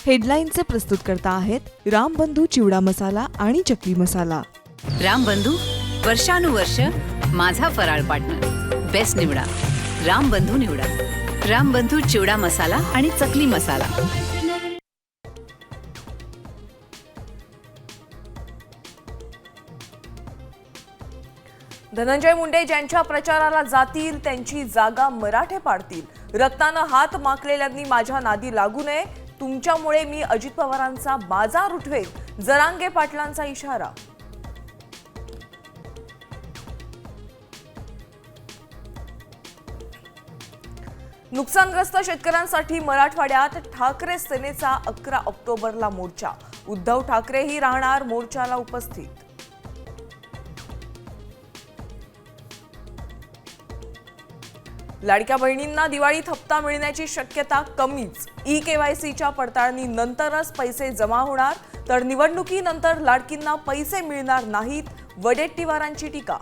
हेडलाईनचे प्रस्तुतकर्ता आहेत रामबंधू चिवडा मसाला आणि चकली मसाला। रामबंधू वर्षानुवर्ष माझा फराळ पार्टनर। बेस्ट निवडा, रामबंधू निवडा। रामबंधू चिवडा मसाला आणि चकली मसाला। धनंजय मुंडे ज्यांच्या प्रचाराला जातील त्यांची जागा मराठे पाडतील। रक्तानं हात माखलेल्यांनी माझ्या नादी लागू नये। तुमच्यामुळे मी अजित पवारांचा बाजार उठवेल, जरांगे पाटलांचा इशारा। नुकसानग्रस्त शेतकऱ्यांसाठी मराठवाड्यात ठाकरे सेनेचा 11 ऑक्टोबरला मोर्चा। उद्धव ठाकरेही राहणार मोर्चाला उपस्थित। लाडक्या बहिणींना दिवाळीत हप्ता मिळण्याची शक्यता कमीच। ई-केवायसीच्या पडताळणीनंतरच पैसे जमा होणार, तर निवडणुकीनंतर लाडकींना पैसे मिळणार नाहीत, वडेट्टीवारांची टीका।